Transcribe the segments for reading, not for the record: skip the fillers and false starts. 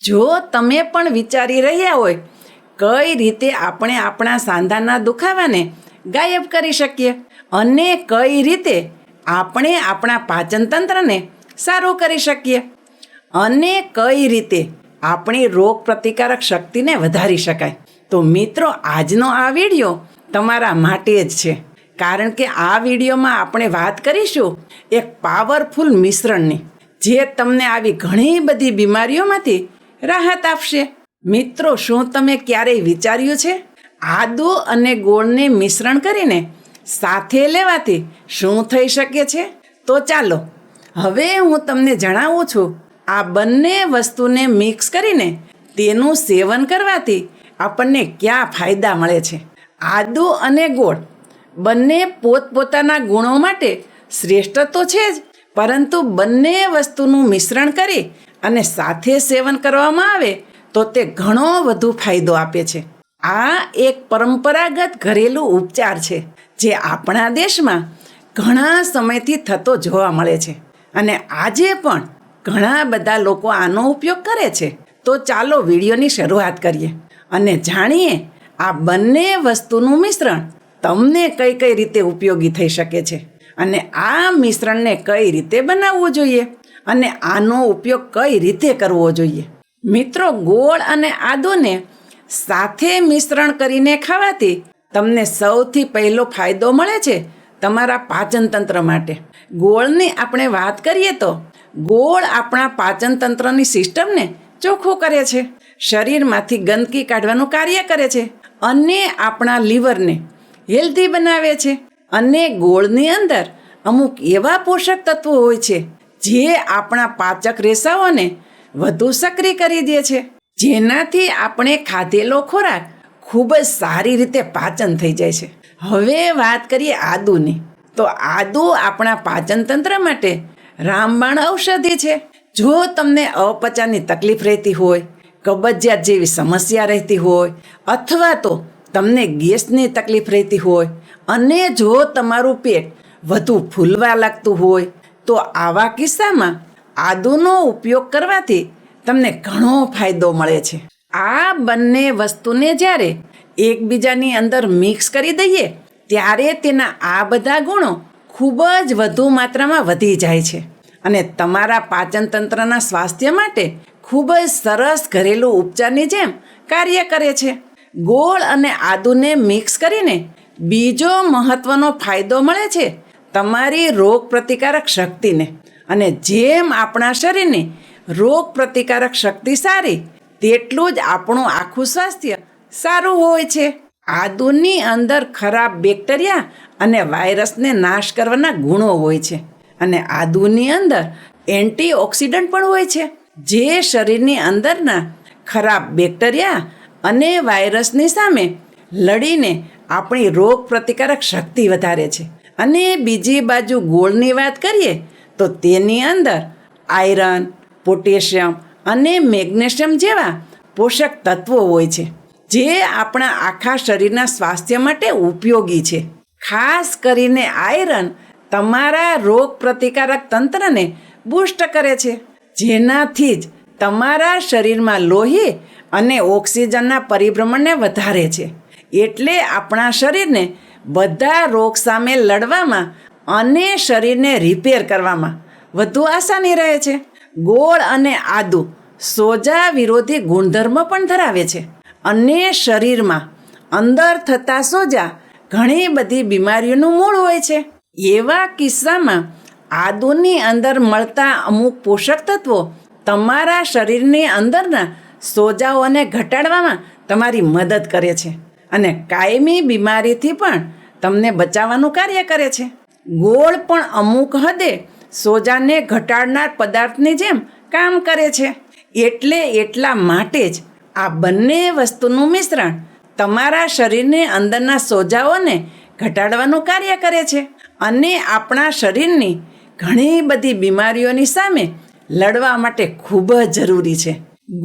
જો તમે પણ વિચારી રહ્યા હોય કઈ રીતે આપણે આપણા સાંધાના દુખાવાને ગાયબ કરી શકીએ અને કઈ રીતે આપણે આપણા પાચન તંત્રને સારું કરી શકીએ અને કઈ રીતે આપણી રોગ પ્રતિકારક શક્તિને વધારી શકાય, તો મિત્રો આજનો આ વિડીયો તમારા માટે જ છે. કારણ કે આ વિડીયોમાં આપણે વાત કરીશું એક પાવરફુલ મિશ્રણની, જે તમને આવી ઘણી બધી બીમારીઓમાંથી રાહત આપશે. મિત્રો, શું તમે ક્યારેય વિચાર્યું છે આદુ અને ગોળને મિશ્રણ કરીને સાથે લેવાથી શું થઈ શકે છે? તો ચાલો હવે હું તમને જણાવું છું આ બંને વસ્તુને મિક્સ કરીને તેનું સેવન કરવાથી આપણને ક્યાં ફાયદા મળે છે. આદુ અને ગોળ બંને પોતપોતાના ગુણો માટે શ્રેષ્ઠ તો છે જ, પરંતુ બંને વસ્તુનું મિશ્રણ કરી અને સાથે સેવન કરવામાં આવે તો તે ઘણો વધુ ફાયદો આપે છે. આ એક પરંપરાગત ઘરેલું ઉપચાર છે જે આપણા દેશમાં ઘણા સમયથી થતો જોવા મળે છે અને આજે પણ ઘણા બધા લોકો આનો ઉપયોગ કરે છે. તો ચાલો વિડીયોની શરૂઆત કરીએ અને જાણીએ આ બંને વસ્તુનું મિશ્રણ તમને કઈ કઈ રીતે ઉપયોગી થઈ શકે છે અને આ મિશ્રણને કઈ રીતે બનાવવું જોઈએ અને આનો ઉપયોગ કઈ રીતે કરવો જોઈએ. મિત્રો, ગોળ અને આદુને સાથે મિશ્રણ કરીને ખાવાથી તમને સૌથી પહેલો ફાયદો મળે છે તમારા પાચન તંત્ર માટે. ગોળની આપણે વાત કરીએ તો ગોળ આપણા પાચન તંત્રની સિસ્ટમને ચોખ્ખું કરે છે, શરીરમાંથી ગંદકી કાઢવાનું કાર્ય કરે છે અને આપણા લીવરને હેલ્ધી બનાવે છે. અને ગોળની અંદર અમુક એવા પોષક તત્વો હોય છે જે આપણા પાચક રેસાઓને વધુ સક્રિય કરી દે છે, જેનાથી આપણે ખાધેલો ખોરાક ખૂબ જ સારી રીતે પાચન થઈ જાય છે. હવે વાત કરીએ આદુની, તો આદુ આપણા પાચન તંત્ર માટે રામબાણ ઔષધિ છે. જો તમને અપચાની તકલીફ રહેતી હોય, કબજિયાત જેવી સમસ્યા રહેતી હોય, અથવા તો તમને ગેસની તકલીફ રહેતી હોય અને જો તમારું પેટ વધુ ફૂલવા લાગતું હોય, તો આવા કિસ્સામાં આદુનો ઉપયોગ કરવાથી તમને ઘણો ફાયદો મળે છે. આ બંને વસ્તુને જ્યારે એકબીજાની અંદર મિક્સ કરી દઈએ ત્યારે તેના આ બધા ગુણો ખૂબ જ વધુ માત્રામાં વધી જાય છે અને તમારા પાચન તંત્રના સ્વાસ્થ્ય માટે ખૂબ જ સરસ ઘરેલું ઉપચારની જેમ કાર્ય કરે છે. ગોળ અને આદુને મિક્સ કરીને બીજો મહત્વનો ફાયદો મળે છે તમારી રોગ પ્રતિકારક શક્તિને. અને જેમ આપણા શરીરની રોગ પ્રતિકારક શક્તિ સારી, તેટલું જ આપણું આખું સ્વાસ્થ્ય સારું હોય છે. આદુની અંદર ખરાબ બેક્ટેરિયા અને વાયરસને નાશ કરવાના ગુણો હોય છે અને આદુની અંદર એન્ટીઓક્સિડન્ટ પણ હોય છે, જે શરીરની અંદરના ખરાબ બેક્ટેરિયા અને વાયરસની સામે લડીને આપણી રોગ પ્રતિકારક શક્તિ વધારે છે. અને બીજી બાજુ ગોળની વાત કરીએ તો તેની અંદર આયરન, પોટેશિયમ અને મેગ્નેશિયમ જેવા પોષક તત્વો હોય છે, જે આપણા આખા શરીરના સ્વાસ્થ્ય માટે ઉપયોગી છે. ખાસ કરીને આયરન તમારા રોગ પ્રતિકારક તંત્રને બૂસ્ટ કરે છે, જેનાથી જ તમારા શરીરમાં લોહી અને ઓક્સિજનના પરિભ્રમણને વધારે છે. એટલે આપણા શરીરને બધા રોગ સામે લડવામાં અને શરીરને રિપેર કરવામાં વધુ આસાની રહે છે. ગોળ અને આદુ સોજા વિરોધી ગુણધર્મ પણ ધરાવે છે અને શરીરમાં અંદર થતા સોજા ઘણી બધી બીમારીઓનું મૂળ હોય છે. એવા કિસ્સામાં આદુની અંદર મળતા અમુક પોષક તત્વો તમારા શરીરની અંદરના સોજાઓને ઘટાડવામાં તમારી મદદ કરે છે અને કાયમી બીમારીથી પણ તમને બચાવવાનું કાર્ય કરે છે. ગોળ પણ અમુક હદે સોજાને ઘટાડનાર પદાર્થની જેમ કામ કરે છે. એટલા માટે જ આ બંને વસ્તુનું મિશ્રણ તમારા શરીરની અંદરના સોજાઓને ઘટાડવાનું કાર્ય કરે છે અને આપણા શરીરની ઘણી બધી બીમારીઓની સામે લડવા માટે ખૂબ જ જરૂરી છે.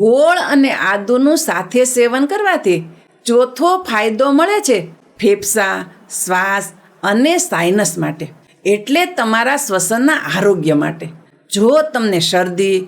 ગોળ અને આદુનું સાથે સેવન કરવાથી ચોથો ફાયદો મળે છે ફેફસા, શ્વાસ અને સાઇનસ માટે, એટલે તમારા શ્વસનના આરોગ્ય માટે. જો તમને શરદી,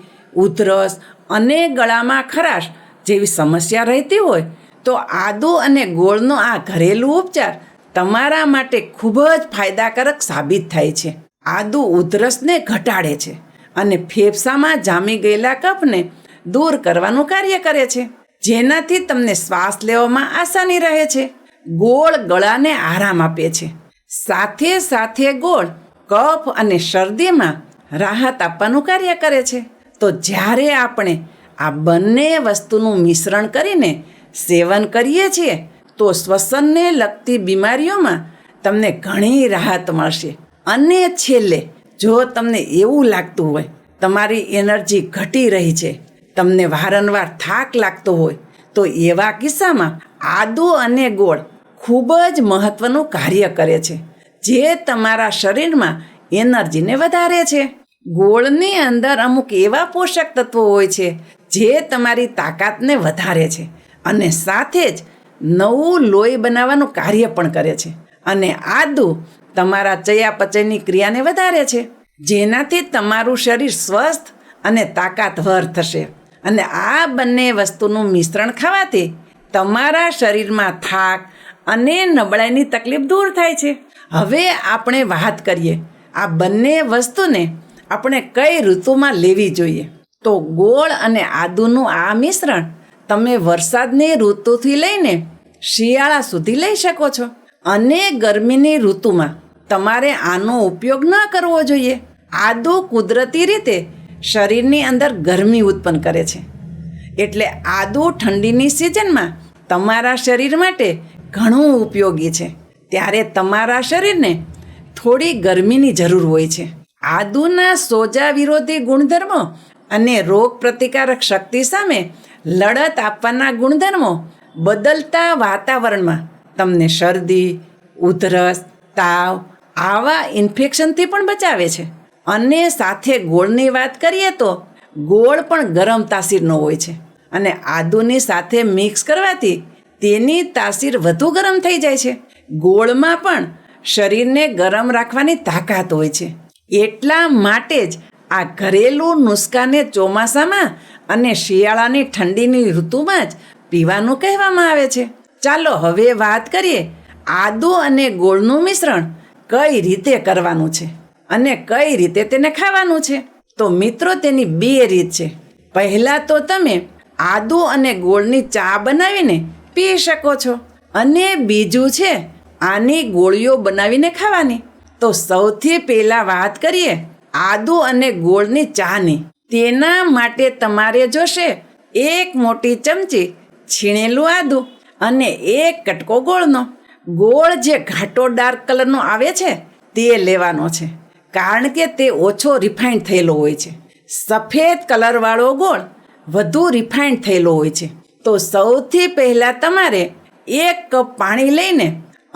ઉધરસ અને ગળામાં ખરાશ જેવી સમસ્યા રહેતી હોય તો આદુ અને ગોળનો આ ઘરેલું ઉપચાર તમારા માટે ખૂબ જ ફાયદાકારક સાબિત થાય છે. આદુ ઉધરસને ઘટાડે છે અને ફેફસામાં જામી ગયેલા કફને દૂર કરવાનું કાર્ય કરે છે, જેનાથી તમને શ્વાસ લેવામાં આસાની રહે છે. ગોળ ગળાને આરામ આપે છે. સાથે સાથે ગોળ કફ અને શરદીમાં રાહત આપવાનું કાર્ય કરે છે. તો જ્યારે આપણે આ બંને વસ્તુનું મિશ્રણ કરીને સેવન કરીએ છીએ તો શ્વસનને લગતી બીમારીઓમાં તમને ઘણી રાહત મળશે. અને છેલ્લે, જો તમને એવું લાગતું હોય તમારી એનર્જી ઘટી રહી છે, તમને વારંવાર થાક લાગતો હોય, તો એવા કિસ્સામાં આદુ અને ગોળ ખૂબ જ મહત્ત્વનું કાર્ય કરે છે, જે તમારા શરીરમાં એનર્જીને વધારે છે. ગોળની અંદર અમુક એવા પોષક તત્વો હોય છે જે તમારી તાકાતને વધારે છે અને સાથે જ નવું લોહી બનાવવાનું કાર્ય પણ કરે છે. અને આદુ તમારા ચયાપચયની ક્રિયાને વધારે છે, જેનાથી તમારું શરીર સ્વસ્થ અને તાકાતવર થશે. અને આ બંને વસ્તુનું મિશ્રણ ખાવાથી તમારા શરીરમાં થાક અને નબળાઈની તકલીફ દૂર થાય છે. હવે આપણે વાત કરીએ આ બંને વસ્તુને આપણે કઈ ઋતુમાં લેવી જોઈએ. તો ગોળ અને આદુનું આ મિશ્રણ તમે વરસાદની ઋતુથી લઈને શિયાળા સુધી લઈ શકો છો. અને ગરમીની ઋતુમાં તમારે આનો ઉપયોગ ન કરવો જોઈએ. આદુ કુદરતી રીતે શરીરની અંદર ગરમી ઉત્પન્ન કરે છે, એટલે આદુ ઠંડીની સિઝનમાં તમારા શરીર માટે ઘણું ઉપયોગી છે. ત્યારે તમારા શરીરને થોડી ગરમીની જરૂર હોય છે. આદુના સોજા વિરોધી ગુણધર્મો અને રોગ પ્રતિકારક શક્તિ સામે લડત આપવાના ગુણધર્મો બદલતા વાતાવરણમાં તમને શરદી, ઉધરસ, તાવ આવા ઇન્ફેક્શનથી પણ બચાવે છે. અને સાથે ગોળની વાત કરીએ તો ગોળ પણ ગરમ તાસીરનો હોય છે અને આદુની સાથે મિક્સ કરવાથી તેની તાસીર વધુ ગરમ થઈ જાય છે. ગોળમાં પણ શરીરને ગરમ રાખવાની તાકાત હોય છે. એટલા માટે જ આ ઘરેલું નુસ્ખાને ચોમાસામાં અને શિયાળાની ઠંડીની ઋતુમાં જ પીવાનું કહેવામાં આવે છે. ચાલો હવે વાત કરીએ આદુ અને ગોળનું મિશ્રણ કઈ રીતે કરવાનું છે અને કઈ રીતે તેને ખાવાનું છે. તો મિત્રો, તેની 2 રીત છે. પહેલાં તો તમે આદુ અને ગોળની ચા બનાવીને પી શકો છો અને બીજું છે આની ગોળીઓ બનાવીને ખાવાની. તો સૌથી પહેલાં વાત કરીએ આદુ અને ગોળની ચાની. તેના માટે તમારે જોશે 1 મોટી ચમચી છીણેલું આદુ અને 1 કટકો ગોળનો. ગોળ જે ઘાટો ડાર્ક કલરનો આવે છે તે લેવાનો છે, કારણ કે તે ઓછો રિફાઇન્ડ થયેલો હોય છે. સફેદ કલરવાળો ગોળ વધુ રિફાઇન્ડ થયેલો હોય છે. તો સૌથી પહેલાં તમારે 1 કપ પાણી લઈને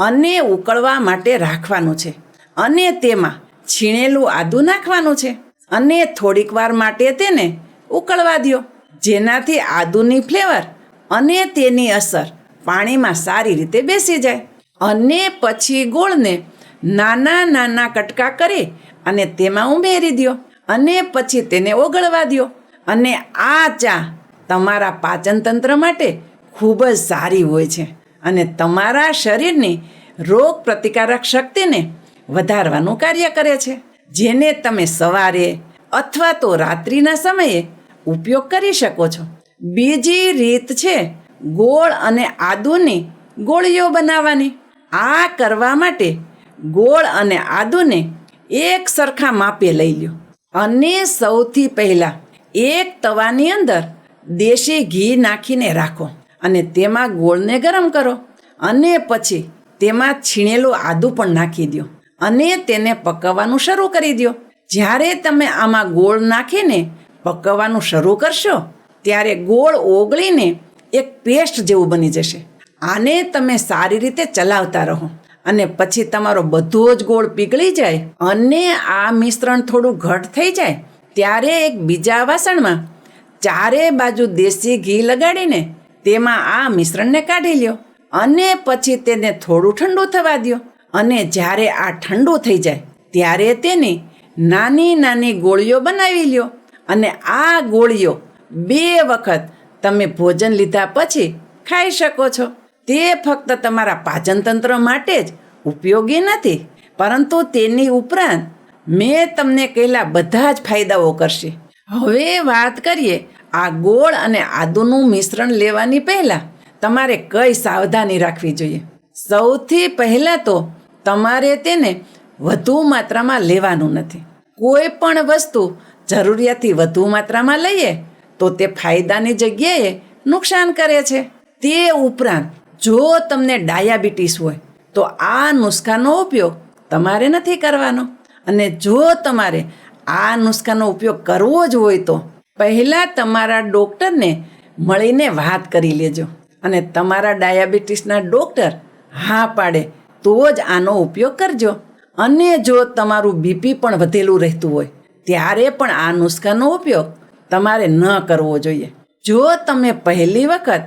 અને ઉકળવા માટે રાખવાનું છે અને તેમાં છીણેલું આદુ નાખવાનું છે અને થોડીક વાર માટે તેને ઉકળવા દો, જેનાથી આદુની ફ્લેવર અને તેની અસર પાણીમાં સારી રીતે બેસી જાય. અને પછી ગોળને નાના નાના કટકા કરી અને તેમાં ઉમેરી દો અને પછી તેને ઓગળવા દો. અને આ ચા તમારા પાચન તંત્ર માટે ખૂબ જ સારી હોય છે અને તમારા શરીરની રોગ પ્રતિકારક શક્તિને વધારવાનું કાર્ય કરે છે, જેને તમે સવારે અથવા તો રાત્રિના સમયે ઉપયોગ કરી શકો છો. બીજી રીત છે ગોળ અને આદુની ગોળીઓ બનાવવાની. આ કરવા માટે ગોળ અને આદુને એક સરખા માપે લઈ લો અને સૌથી પહેલાં એક તવાની અંદર દેશી ઘી નાખીને રાખો અને તેમાં ગોળને ગરમ કરો અને પછી તેમાં છીણેલું આદુ પણ નાખી દો અને તેને પકવવાનું શરૂ કરી દો. જ્યારે તમે આમાં ગોળ નાખીને પકવવાનું શરૂ કરશો ત્યારે ગોળ ઓગળીને એક પેસ્ટ જેવું બની જશે. આને તમે સારી રીતે ચલાવતા રહો અને પછી તમારો બધો જ ગોળ પીગળી જાય અને આ મિશ્રણ થોડું ઘટ થઈ જાય ત્યારે એક બીજા વાસણમાં 4 બાજુ દેશી ઘી લગાડીને તેમાં આ મિશ્રણને કાઢી લ્યો અને પછી તેને થોડું ઠંડુ થવા દો. અને જ્યારે આ ઠંડુ થઈ જાય ત્યારે તેની નાની નાની ગોળીઓ બનાવી લ્યો અને આ ગોળીઓ 2 વખત તમે ભોજન લીધા પછી ખાઈ શકો છો. તે ફક્ત તમારા પાચનતંત્ર માટે જ ઉપયોગી નથી, પરંતુ તેની ઉપરાંત મેં તમને કહેલા બધા જ ફાયદાઓ કરશે. હવે વાત કરીએ આ ગોળ અને આદુનું મિશ્રણ લેવાની પહેલાં તમારે કઈ સાવધાની રાખવી જોઈએ. સૌથી પહેલાં તો તમારે તેને વધુ માત્રામાં લેવાનું નથી. કોઈ પણ વસ્તુ જરૂરિયાતથી વધુ માત્રામાં લઈએ તો તે ફાયદાની જગ્યાએ નુકસાન કરે છે. તે ઉપરાંત જો તમને ડાયાબિટીસ હોય તો આ નુસ્ખાનો ઉપયોગ તમારે નથી કરવાનો. અને જો તમારે આ નુસ્ખાનો ઉપયોગ કરવો જ હોય તો પહેલાં તમારા ડૉક્ટરને મળીને વાત કરી લેજો. અને તમારા ડાયાબિટીસના ડૉક્ટર હા પાડે તો જ આનો ઉપયોગ કરજો. અને જો તમારું બીપી પણ વધેલું રહેતું હોય ત્યારે પણ આ નુસ્ખાનો ઉપયોગ તમારે ન કરવો જોઈએ. જો તમે પહેલી વખત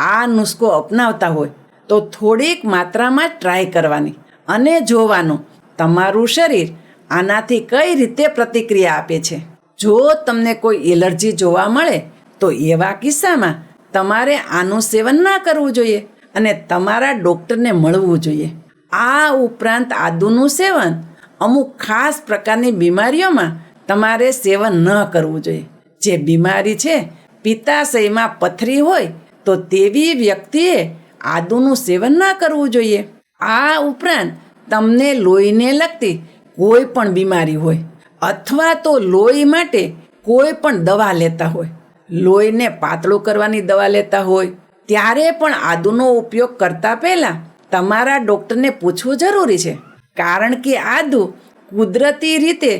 આ નુસ્ખો અપનાવતા હોય તો થોડીક માત્રામાં ટ્રાય કરવાની અને જોવાનું તમારું શરીર આનાથી કઈ રીતે પ્રતિક્રિયા આપે છે. જો તમને કોઈ એલર્જી જોવા મળે તો એવા કિસ્સામાં તમારે આનું સેવન ન કરવું જોઈએ અને તમારા ડૉક્ટરને મળવું જોઈએ. આ ઉપરાંત આદુનું સેવન અમુક ખાસ પ્રકારની બીમારીઓમાં તમારે સેવન ન કરવું જોઈએ. જે બીમારી છે પિત્તાશયમાં પથરી હોય તો તેવી વ્યક્તિએ આદુનું સેવન ન કરવું જોઈએ. આ ઉપરાંત તમને લોહીને લગતી કોઈ પણ બીમારી હોય અથવા તો લોહી માટે કોઈ પણ દવા લેતા હોય, લોહીને પાતળું કરવાની દવા લેતા હોય ત્યારે પણ આદુનો ઉપયોગ કરતા પહેલાં તમારા ડૉક્ટરને પૂછવું જરૂરી છે. કારણ કે આદુ કુદરતી રીતે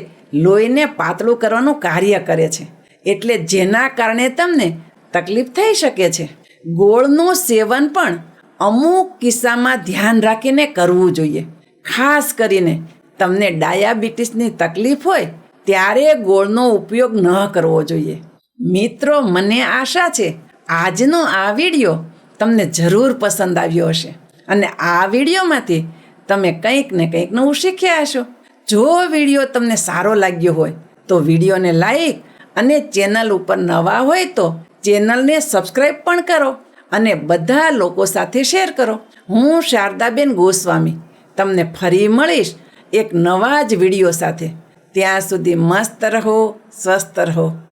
લોહીને પાતળું કરવાનું કાર્ય કરે છે, એટલે જેના કારણે તમને તકલીફ થઈ શકે છે. ગોળનું સેવન પણ અમુક કિસ્સામાં ધ્યાન રાખીને કરવું જોઈએ. ખાસ કરીને તમને ડાયાબિટીસની તકલીફ હોય ત્યારે ગોળનો ઉપયોગ ન કરવો જોઈએ. મિત્રો, મને આશા છે આજનો આ વિડીયો તમને જરૂર પસંદ આવ્યો હશે અને આ વિડીયોમાંથી તમે કંઈક ને કંઈક નવું શીખ્યા હશો. જો વિડીયો તમને સારો લાગ્યો હોય તો વિડીયોને લાઈક અને ચેનલ ઉપર નવા હોય તો ચેનલને સબસ્ક્રાઈબ પણ કરો અને બધા લોકો સાથે શેર કરો. હું શારદાબેન ગોસ્વામી તમને ફરી મળીશ એક નવા જ વિડીયો સાથે. ત્યાં સુધી મસ્ત રહો, સ્વસ્થ રહો.